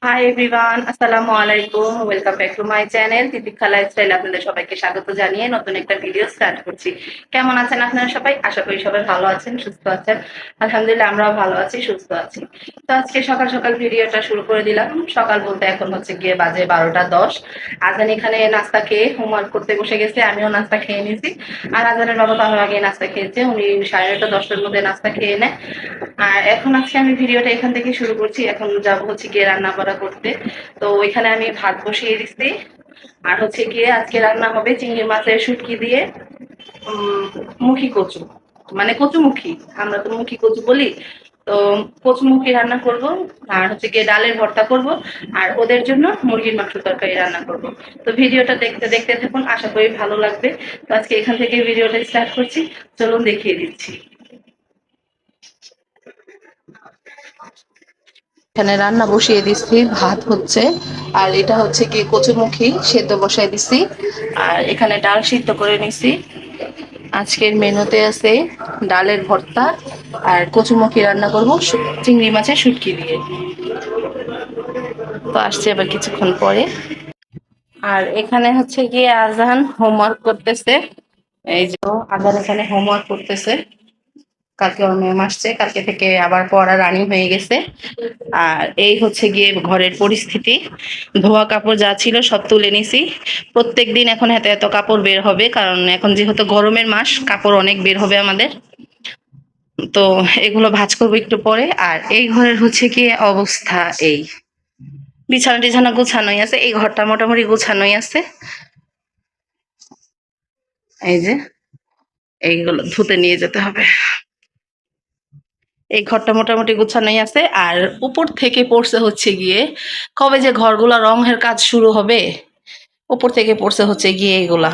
High everyone, আসসালামু আলাইকুম। Welcome back to my channel Titiksha lifestyle. আপনাদের সবাইকে স্বাগত জানিয়ে নতুন একটা ভিডিও স্টার্ট করছি। কেমন আছেন আপনারা সবাই? আশা করি সবাই ভালো আছেন, সুস্থ আছেন। আলহামদুলিল্লাহ আমরাও ভালো আছি, সুস্থ আছি। তো আজকে সকাল সকাল ভিডিওটা শুরু করে দিলাম। সকাল বলতে এখন হচ্ছে গিয়ে বাজে 12টা 10। আজান এখানে নাস্তা খেয়ে হোমওয়ার্ক করতে বসে গেছে, আমিও নাস্তা খেয়ে নিয়েছি। আর আজানের বাবা তো আমার আগে নাস্তা খেয়েছে, উনি 9:30-10টার মধ্যে নাস্তা খেয়ে নেয়। আর এখন আজকে আমি ভিডিওটা এখান থেকে শুরু করছি। এখন যাব হচ্ছে গিয়ে রান্না বাড়া করতে। তো ওইখানে আমি ভাত বসিয়ে দিচ্ছি। আর হচ্ছে গিয়ে আজকে রান্না হবে চিংড়ি মাছের শুটকি দিয়ে মুখী কচু, মানে কচুমুখী। আমরা তো মুখী কচু বলি। তো কচুমুখী রান্না করব। আর হচ্ছে গিয়ে ডালের ভর্তা করব। আর ওদের জন্য মুরগির মাংস তরকারি রান্না করব। তো ভিডিওটা দেখতে দেখতে থাকুন, আশা করি ভালো লাগবে। তো আজকে এখান থেকে ভিডিওটা স্টার্ট করছি, চলুন দেখিয়ে দিচ্ছি। এখানে রান্না বসিয়ে দিচ্ছি, ভাত হচ্ছে। আর এটা হচ্ছে কি কচুমুখী সেদ্ধ বসাই দিচ্ছি। আর এখানে ডাল সিদ্ধ করে নিছি। আজকের মেনুতে আছে ডালের ভর্তা আর কচুমুখী রান্না করব চিংড়ি মাছের শুটকি দিয়ে। তো আসছে আবার কিছুক্ষণ পরে। আর এখানে হচ্ছে গিয়ে আজান হোমওয়ার্ক করতেছে। এই যে আজান এখানে হোমওয়ার্ক করতেছে। কালকে ওর ম্যাম আসছে, কালকে থেকে আবার পড়া রানিং হয়ে গেছে। আর এই হচ্ছে গিয়ে ঘরের পরিস্থিতি। ধোয়া কাপড় যা ছিল সব তুলে নিছি। প্রত্যেক দিন এখন এত এত কাপড় বের হবে, কারণ এখন যেহেতু গরমের মাস, কাপড় অনেক বের হবে আমাদের। তো এগুলো ভাঁজ করবো একটু পরে। আর এই ঘরের হচ্ছে কি অবস্থা, এই বিছানা টিছানা গুছানোই আছে, এই ঘরটা মোটামুটি গুছানোই আছে। এই যে এইগুলো ধুতে নিয়ে যেতে হবে। এই ঘরটা মোটামুটি গুছানোই আছে। আর উপর থেকে পড়ছে হচ্ছে গিয়ে কবে যে ঘরগুলা রঙের কাজ শুরু হবে, উপর থেকে পড়ছে হচ্ছে গিয়ে এগুলা।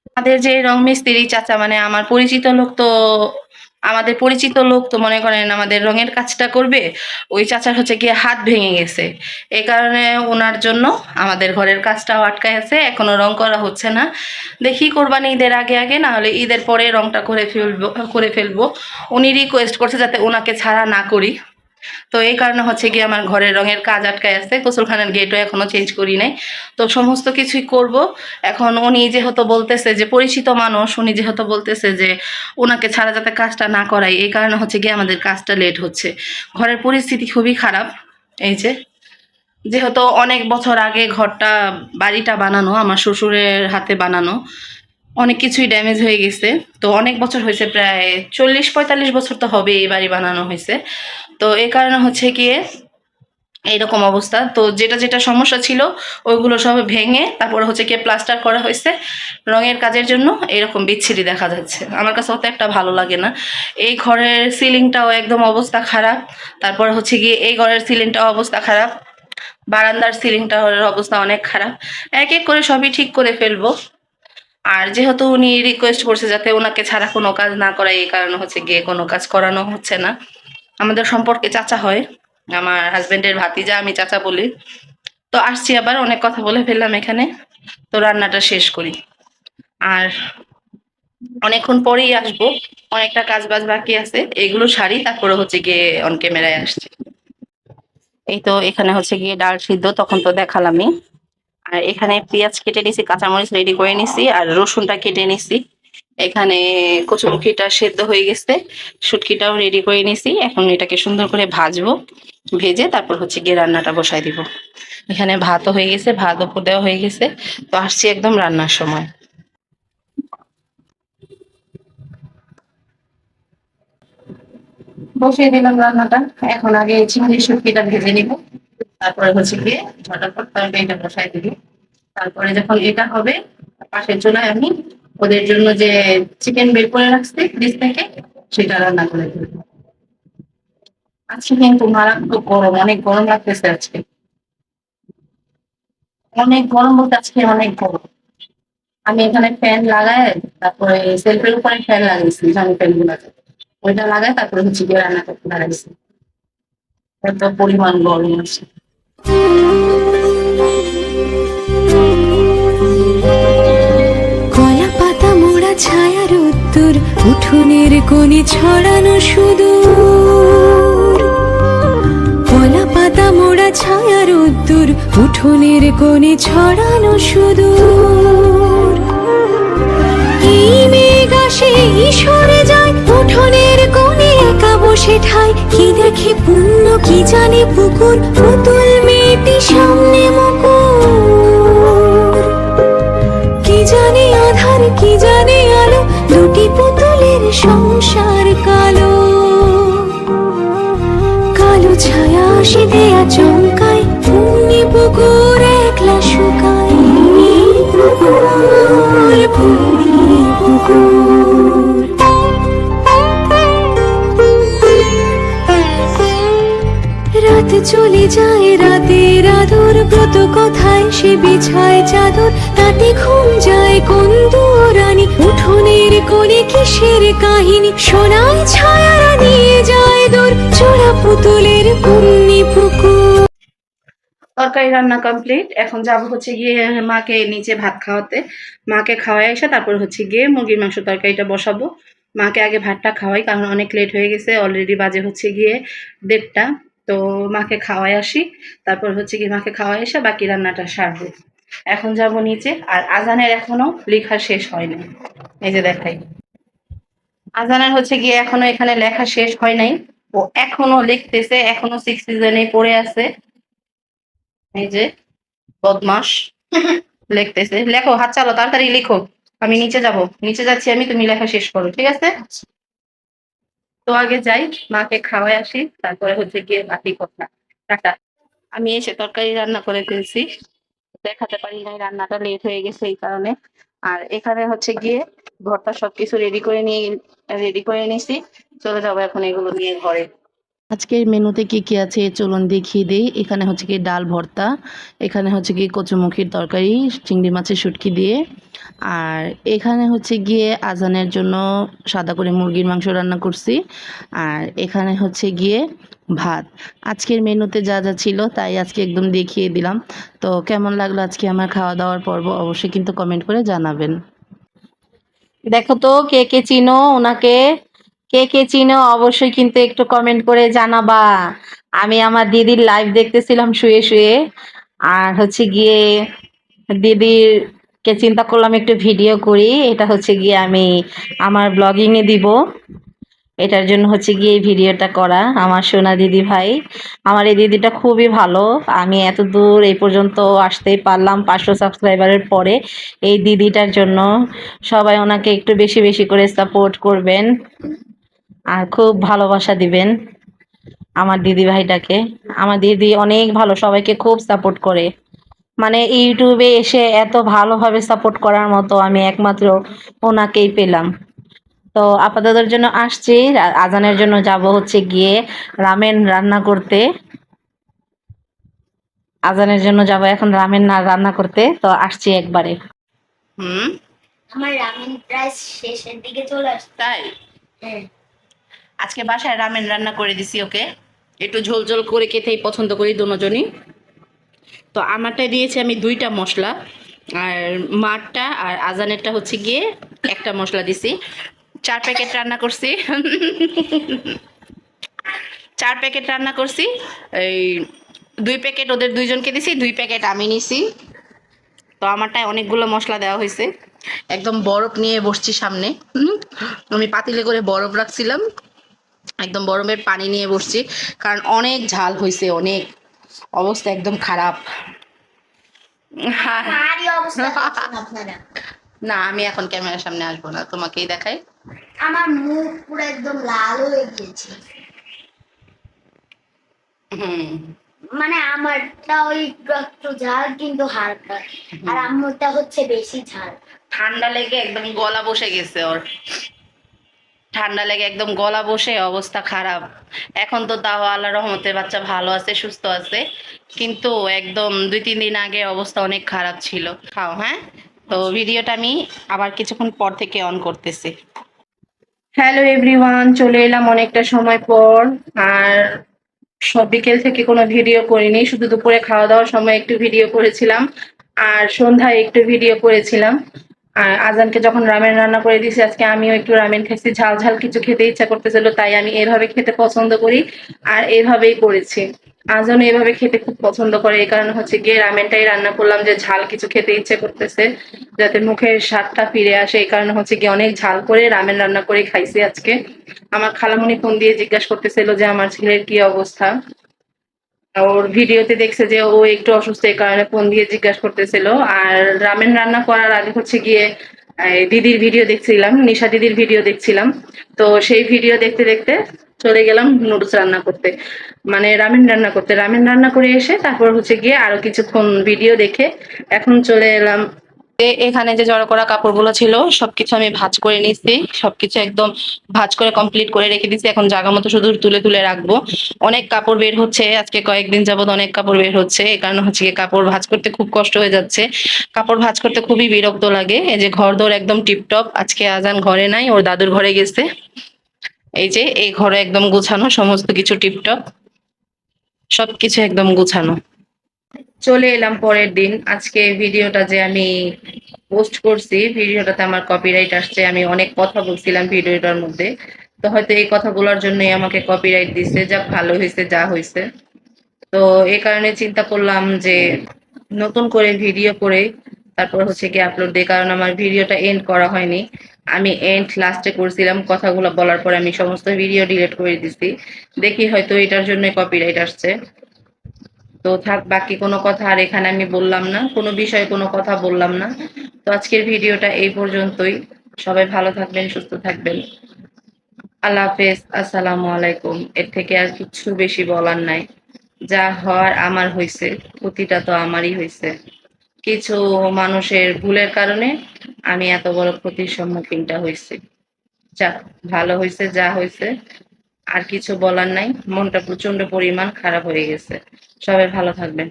আমাদের যে রং মিস্ত্রি চাচা, মানে আমাদের পরিচিত লোক তো মনে করেন আমাদের রঙের কাজটা করবে। ওই চাচার হচ্ছে গিয়ে হাত ভেঙে গেছে। এই কারণে ওনার জন্য আমাদের ঘরের কাজটাও আটকায় আছে, এখনো রং করা হচ্ছে না। দেখি কোরবানি ঈদের আগে আগে, না হলে ঈদের পরে রংটা করে ফেলবো। উনি রিকোয়েস্ট করছে যাতে ওনাকে ছাড়া না করি। তো এই কারণে হচ্ছে গিয়ে আমার ঘরের রঙের কাজ আটকায় আছে। গোসলখানার গেটও এখনো চেঞ্জ করি নাই। তো সমস্ত কিছুই করব। এখন উনি যেহেতু বলতেছে যে পরিচিত মানুষ, উনি যেহেতু বলতেছে যে ওনাকে ছাড়া যাতে কাজটা না করাই, এই কারণে হচ্ছে গিয়ে আমাদের কাজটা লেট হচ্ছে। ঘরের পরিস্থিতি খুবই খারাপ। এই যে যেহেতু অনেক বছর আগে বাড়িটা বানানো, আমার শ্বশুরের হাতে বানানো, অনেক কিছুই ড্যামেজ হয়ে গেছে। তো অনেক বছর হয়েছে, প্রায় 40-45 বছর তো হবে এই বাড়ি বানানো হয়েছে। তো এই কারণে হচ্ছে গিয়ে এইরকম অবস্থা। তো যেটা যেটা সমস্যা ছিল ওইগুলো সব ভেঙে তারপরে হচ্ছে গিয়ে প্লাস্টার করা হয়েছে। রঙের কাজের জন্য এরকম বিচ্ছিরি দেখা যাচ্ছে, আমার কাছে অত একটা ভালো লাগে না। এই ঘরের সিলিংটাও একদম অবস্থা খারাপ। তারপরে হচ্ছে গিয়ে এই ঘরের সিলিংটাও অবস্থা খারাপ। বারান্দার সিলিংটার অবস্থা অনেক খারাপ। এক এক করে সবই ঠিক করে ফেলবো। আর যেহেতু উনি রিকোয়েস্ট করছে যাতে ওনাকে ছাড়া কোনো কাজ না করায়, এই কারণে হচ্ছে গিয়ে কোনো কাজ করানো হচ্ছে না। আমাদের সম্পর্কে চাচা হয়, আমার হাজবেন্ডের ভাতিজা, আমি চাচা বলি। তো আসছি, আবার অনেক কথা বলে ফেললাম এখানে। তো রান্নাটা শেষ করি। আর অনেকক্ষণ পরেই আসবো, অনেকটা কাজ বাজ বাকি আছে, এগুলো সারি তারপরে হচ্ছে গিয়ে অন ক্যামেরায় আসছি। এই তো এখানে হচ্ছে গিয়ে ডাল সিদ্ধ তখন তো দেখালামই। আর এখানে পেঁয়াজ কেটে নিছি, কাঁচামরিচ রেডি করে নিছি, আর রসুনটা কেটে নিছি। এখানে কচুমুখিটা সেদ্ধ হয়ে গেছে, শুটকিটাও রেডি করে নিছি। এখন এটাকে সুন্দর করে ভাজবো, ভেজে তারপর হচ্ছে গিয়ে রান্নাটা বসাই দিব। এখানে ভাতও হয়ে গেছে, ভাত উপর দেওয়া হয়ে গেছে। তো আসছি একদম রান্নার সময়। বসিয়ে দিলাম রান্নাটা। এখন আগে চিংড়ি শুটকিটা ভেজে নিব, তারপরে হচ্ছে গিয়ে ঝটাফট তরকারিটা বসাই দিব। তারপরে যখন এটা হবে, পাশের চুলায় আমি ওদের জন্য যে চিকেন বের করে রাখছি ফ্রিজ থেকে, সেটা রান্না করে দেবো। আজকে কিন্তু মারাত্মক গরম, অনেক গরম লাগতেছে আজকে। অনেক গরম বলতে আজকে অনেক গরম। আমি এখানে ফ্যান লাগায়, তারপরে সেলফের উপরে ফ্যান লাগাইছি, জানি ফ্যান গুলাতে ওইটা লাগায় তারপরে হচ্ছে গিয়ে রান্না করতে লাগাইছি। এত পরিমাণ গরম আছে। কলা পাতা মোড়া ছায়ার উত্তর, উঠোনের কোণে ছড়ানো সুদূর। কলা পাতা মোড়া ছায়া রোদ্দুর উঠোনের কোণে ছড়ানো সুদূর এই মেঘ আসে সরে যায় উঠোনের কোণে একা বসে ঠায় কি দেখে পুণ্য কি জানে পুকুর পুতুল মেয়েটি সামনে মুকুর কি জানে আধার কি জানে আলো দুটি পুতুলের সংসার কালো কালো ছায়া আসে দেয়া চমকায় পুণ্যি পুকুর একলা শুকায় পুণ্যি পুকুর রাত চলে যায় রাতের আদর ব্রত কথায় সে বিছায় চাদর তাতে ঘুম যায় কোন দুয়ারানি উঠোনের কোণে কিসের কাহিনী শোনায় ছায়ারা নিয়ে যায় দূর চোরা পুতুলের পুণ্যি পুকুর তরকারি রান্না কমপ্লিট। এখন যাব হচ্ছে গিয়ে মাকে নিচে ভাত খাওয়াতে। মাকে খাওয়াই এসে তারপর হচ্ছে গিয়ে মুরগির মাংস তরকারিটা বসাবো। মাকে আগে ভাতটা খাওয়াই, কারণ অনেক লেট হয়ে গেছে, অলরেডি বাজে হচ্ছে গিয়ে 1:30। তো মাকে খাওয়াই আসি, তারপর হচ্ছে গিয়ে মাকে খাওয়াই এসে বাকি রান্নাটা সারবো। এখন যাব নিচে, আর আজানের এখনো লেখা শেষ হয়নি। এই যে দেখাই, আজানের হচ্ছে গিয়ে এখনো এখানে লেখা শেষ হয় নাই, ও এখনো লিখতেছে, এখনো 6 সিজনে পড়ে আছে। এই যে বদমাস লিখতেছে। লেখো, হাত চালো, তাড়াতাড়ি লিখো। আমি নিচে যাব, নিচে যাচ্ছি আমি, তুমি লেখা শেষ করো, ঠিক আছে? তো আগে যাই, মাকে খাওয়াই আসি, তারপরে হচ্ছে গিয়ে বাকি কথা। টাটা। আমি এসে তরকারি রান্না করে ফেলছি, দেখাতে পারি নাই, রান্নাটা লেট হয়ে গেছে এই কারণে। আর এখানে হচ্ছে গিয়ে ভর্তা সবকিছু রেডি করে নিয়েছি। চলে যাবো এখন এগুলো নিয়ে ঘরে। আজকের মেনুতে কি কি আছে চলুন দেখিয়ে দেই। এখানে হচ্ছে কি ডাল ভর্তা, এখানে হচ্ছে কি কচুমুখির তরকারি চিংড়ি মাছের শুটকি দিয়ে, আর এখানে হচ্ছে গিয়ে আজানের জন্য সাদা করে মুরগির মাংস রান্না করছি, আর এখানে হচ্ছে গিয়ে ভাত। আজকের মেনুতে যা যা ছিল তাই আজকে একদম দেখিয়ে দিলাম। তো কেমন লাগলো আজকে আমার খাওয়া দাওয়ার পর্ব, অবশ্যই কিন্তু কমেন্ট করে জানাবেন। দেখো তো কে কে চিনো ওনাকে, কে কে চিনো অবশ্যই কিন্তু একটু কমেন্ট করে জানাবা। আমি আমার দিদির লাইভ দেখতেছিলাম শুয়ে শুয়ে, আর হচ্ছে গিয়ে দিদির কে চিন্তা করলাম একটু ভিডিও করি, এটা হচ্ছে গিয়ে আমি আমার ব্লগিং এ দিব। এটার জন্য হচ্ছে গিয়ে এই ভিডিওটা করা। আমার সোনা দিদি ভাই, আমার এই দিদিটা খুবই ভালো। আমি এত দূর এই পর্যন্ত আসতেই পারলাম 500 সাবস্ক্রাইবারের পরে এই দিদিটার জন্য। সবাই ওনাকে একটু বেশি বেশি করে সাপোর্ট করবেন আর খুব ভালোবাসা দিবেন আমার দিদি ভাইটাকে। আমার দিদি অনেক ভালো, সবাইকে খুব সাপোর্ট করে। মানে ইউটিউবে এসে এত ভালোভাবে সাপোর্ট করার মতো আমি একমাত্র ওনাকেই পেলাম। তো আপাততের জন্য আসছি, আজানের জন্য যাব হচ্ছে গিয়ে রামেন রান্না করতে। আজানের জন্য যাব এখন রামেন রান্না করতে, তো আসছি একবারে। হুম, আমার রামেন প্রায় শেষের দিকে চলে আসছে। তাই হ্যাঁ, আজকে বাসায় রামেন রান্না করে দিছি ওকে। একটু ঝোল ঝোল করে খেতেই পছন্দ করি দুজনই। তো আমারটা দিয়েছি আমি 2টা মশলা, আর মারটা আর আজানেরটা হচ্ছে গিয়ে একটা মশলা দিছি। 4 প্যাকেট রান্না করছি 4 প্যাকেট রান্না করছি। এই 2 প্যাকেট ওদের দুইজনকে দিছি, 2 প্যাকেট আমি নিছি। তো আমারটায় অনেকগুলো মশলা দেওয়া হয়েছে। একদম বরফ নিয়ে বসছি সামনে। আমি পাতিলে করে বরফ রাখছিলাম, একদম বরফের পানি নিয়ে বসছি, কারণ অনেক ঝাল হয়েছে, অনেক অবস্থা একদম খারাপ। হ্যাঁ, আমারই অবস্থা দেখছেন আপনারা। না আমি এখন ক্যামেরার সামনে আসবো না, তোমাকেই দেখাই। আমার মুখ পুরো একদম লাল হয়ে গিয়েছে। হুম, মানে আমারটা ওই একটু ঝাল কিন্তু হালকা, আর আম্মুরটা হচ্ছে বেশি ঝাল। ঠান্ডা লেগে একদম গলা বসে গেছে ওর, ঠান্ডা লেগে একদম গলা বসে অবস্থা খারাপ। এখন তো তাও আল্লাহর রহমতে বাচ্চা ভালো আছে, সুস্থ আছে, কিন্তু একদম 2-3 দিন আগে অবস্থা অনেক খারাপ ছিল। খাও, হ্যাঁ। তো ভিডিওটা আমি আবার কিছুক্ষণ পর থেকে অন করতেছি। হ্যালো এভরিওয়ান, চলে এলাম অনেকটা সময় পর। আর সব বিকেল থেকে কোনো ভিডিও করিনি, শুধু দুপুরে খাওয়া দাওয়ার সময় একটু ভিডিও করেছিলাম, আর সন্ধ্যায় একটু ভিডিও করেছিলাম। আর আজানকে যখন রামেন রান্না করে দিয়েছি, আজকে আমিও একটু রামেন খাইছি। ঝাল ঝাল কিছু খেতে ইচ্ছা করতেছিল, তাই আমি এভাবে খেতে পছন্দ করি আর এভাবেই করেছি। আজান এভাবে খেতে খুব পছন্দ করে, এই কারণে হচ্ছে গিয়ে রামেনটাই রান্না করলাম, যে ঝাল কিছু খেতে ইচ্ছে করতেছে যাতে মুখের স্বাদটা ফিরে আসে। এই কারণে হচ্ছে গিয়ে অনেক ঝাল করে রামেন রান্না করে খাইছি আজকে। আমার খালামণি ফোন দিয়ে জিজ্ঞাসা করতেছিল যে আমার ছেলের কি অবস্থা। ওর ভিডিওতে দেখছে যে ও একটু অসুস্থ, এই কারণে ফোন দিয়ে জিজ্ঞাসা করতেছিল। আর রামেন রান্না করার আগে হচ্ছে গিয়ে দিদির ভিডিও দেখছিলাম, নিশা দিদির ভিডিও দেখছিলাম। তো সেই ভিডিও দেখতে দেখতে চলে গেলাম নুডলস রান্না করতে, মানে রামেন রান্না করতে। রামেন রান্না করে এসে তারপর হচ্ছে গিয়ে আরো কিছুক্ষণ ভিডিও দেখে এখন চলে এলাম। এখানে যে জড়ো করা কাপড়গুলো ছিল সবকিছু আমি ভাঁজ করে নিচ্ছি, সবকিছু একদম ভাঁজ করে কমপ্লিট করে রেখে দিচ্ছি। এখন জায়গা মতো শুধু তুলে তুলে রাখবো। অনেক কাপড় বের হচ্ছে আজকে, কয়েকদিন যাবত অনেক কাপড় বের হচ্ছে, এই কারণে হচ্ছে গিয়ে কাপড় ভাঁজ করতে খুব কষ্ট হয়ে যাচ্ছে। কাপড় ভাঁজ করতে খুবই বিরক্ত লাগে। এই যে ঘর দোর একদম টিপটপ, আজকে আজান ঘরে নাই, ওর দাদুর ঘরে গেছে। এই যে এই ঘরে একদম গুছানো, সমস্ত কিছু টিপটপ, সবকিছু একদম গুছানো। চলে এলাম পরের দিন। আজকে ভিডিওটা যে আমি পোস্ট করছি, ভিডিওটাতে আমার কপিরাইট আসছে। আমি অনেক কথা বলছিলাম ভিডিওটার মধ্যে, তো হয়তো এই কথা বলার জন্যই আমাকে কপিরাইট দিচ্ছে। যাক, ভালো হয়েছে যা হয়েছে। তো এই কারণে চিন্তা করলাম যে নতুন করে ভিডিও করে তারপর হচ্ছে কি আপলোড দিই, কারণ আমার ভিডিওটা এন্ড করা হয়নি। আমি এন্ড লাস্টে করছিলাম, কথাগুলো বলার পরে আমি সমস্ত ভিডিও ডিলিট করে দিছি। দেখি হয়তো এটার জন্য কপিরাইট আসছে। তো থাক, বাকি কোনো কথা আর এখানে আমি বললাম না, কোনো বিষয়ে কোনো কথা বললাম না। তো আজকের ভিডিওটা এই পর্যন্তই। সবাই ভালো থাকবেন, সুস্থ থাকবেন। আল্লাহ হাফেজ, আসসালামু আলাইকুম। এর থেকে আর কিছু বেশি বলার নাই। যা হওয়ার আমার হয়েছে, ক্ষতিটা তো আমারই হয়েছে। কিছু মানুষের ভুলের কারণে আমি এত বড় ক্ষতির সম্মুখীনটা হয়েছি। যাক, ভালো হয়েছে যা হয়েছে, আর কিছু বলার নাই। মনটা প্রচন্ড পরিমাণ খারাপ হয়ে গেছে। সবাই ভালো থাকবেন।